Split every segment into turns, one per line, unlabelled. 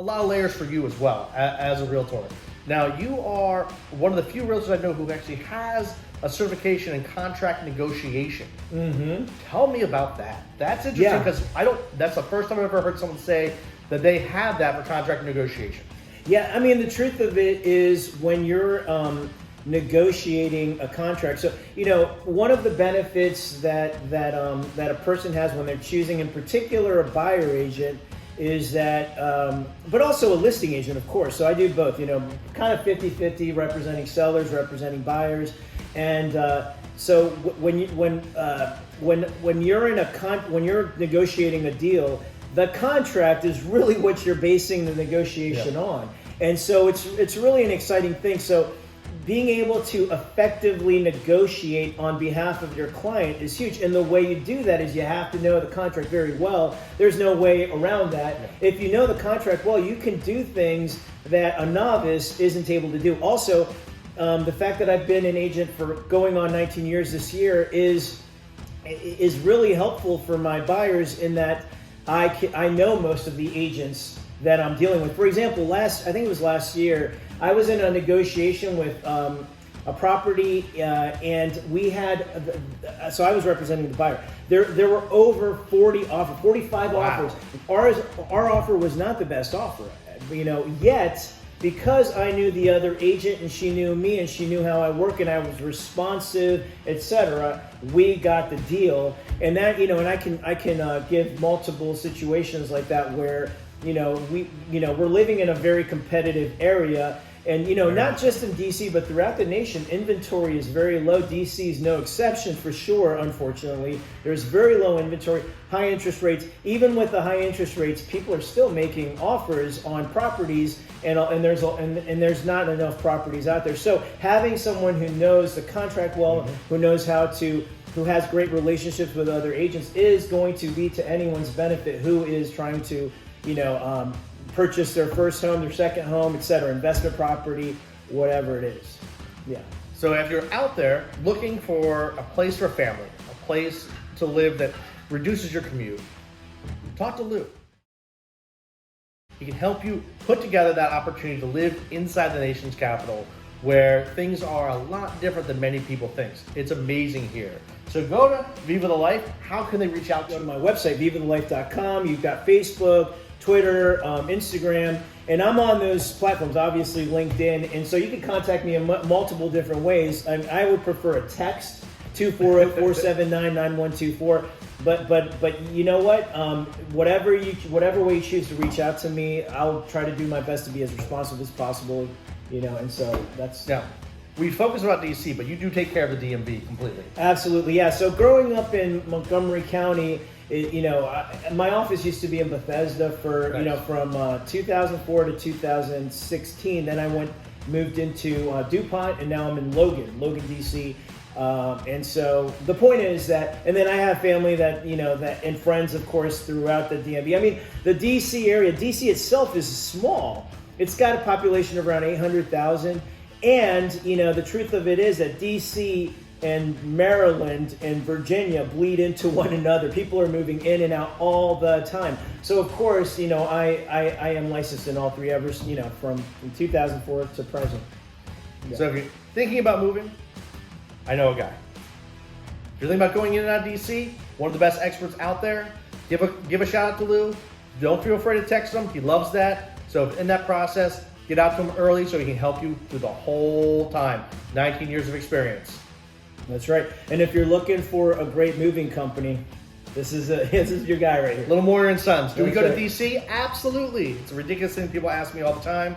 a lot of layers for you as well as a realtor. Now, you are one of the few realtors I know who actually has a certification in contract negotiation.
Mm-hmm.
Tell me about that. That's interesting because that's the first time I've ever heard someone say that they have that for contract negotiation.
Yeah, I mean, the truth of it is when you're negotiating a contract. So, one of the benefits that a person has when they're choosing, in particular, a buyer agent, is that, but also a listing agent, of course. So I do both, kind of 50-50, representing sellers, representing buyers. And so when you're negotiating a deal, the contract is really what you're basing the negotiation on. And so it's really an exciting thing. So being able to effectively negotiate on behalf of your client is huge. And the way you do that is you have to know the contract very well. There's no way around that. If you know the contract well, you can do things that a novice isn't able to do. Also, the fact that I've been an agent for going on 19 years this year is really helpful for my buyers in that I know most of the agents that I'm dealing with. For example, I think it was last year, I was in a negotiation with a property, and we had, so I was representing the buyer. There were over 45 offers. Our offer was not the best offer, yet because I knew the other agent and she knew me and she knew how I work and I was responsive, etc., we got the deal. And that, and I can give multiple situations like that where we're living in a very competitive area, and not just in DC but throughout the nation, inventory is very low. DC is no exception for sure. Unfortunately, there's very low inventory, high interest rates. Even with the high interest rates, people are still making offers on properties, and there's not enough properties out there. So having someone who knows the contract well, who has great relationships with other agents is going to be to anyone's benefit who is trying to purchase their first home, their second home, etc., investment property, whatever it is. Yeah.
So if you're out there looking for a place for a family, a place to live that reduces your commute, talk to Lou. He can help you put together that opportunity to live inside the nation's capital, where things are a lot different than many people think. It's amazing here. So go to Viva the Life. How can they reach out to you?
Go to my website, vivahthelife.com. You've got Facebook, Twitter, Instagram, and I'm on those platforms, obviously LinkedIn. And so you can contact me in multiple different ways. I would prefer a text, 240-479-9124. But you know what? Whatever way you choose to reach out to me, I'll try to do my best to be as responsive as possible. And so that's...
Now, we focus about DC, but you do take care of the DMV completely.
Absolutely, yeah. So growing up in Montgomery County, my office used to be in Bethesda for, from 2004 to 2016. Then I moved into DuPont, and now I'm in Logan, DC. And so the point is that, and then I have family that, and friends, of course, throughout the DMV. I mean, the DC area, DC itself is small. It's got a population of around 800,000. And, the truth of it is that DC and Maryland and Virginia bleed into one another. People are moving in and out all the time. So, of course, I am licensed in all three areas, from 2004 to present.
Yeah. So if you're thinking about moving, I know a guy. If you're thinking about going in and out of DC, one of the best experts out there, give a shout out to Lou. Don't feel afraid to text him. He loves that. So in that process, get out to him early so he can help you through the whole time. 19 years of experience.
That's right. And if you're looking for a great moving company, this is your guy right here.
Little Moyer and Sons. Do we go to DC? Absolutely. It's a ridiculous thing people ask me all the time.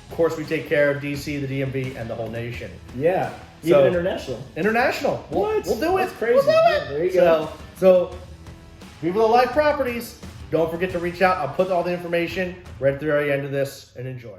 Of course, we take care of DC, the DMV, and the whole nation.
Yeah. Even international.
International.
What?
We'll do it.
That's crazy.
We'll do it.
Yeah, there you go.
So Viva the Life Properties. Don't forget to reach out. I'll put all the information right at the very end of this, and enjoy.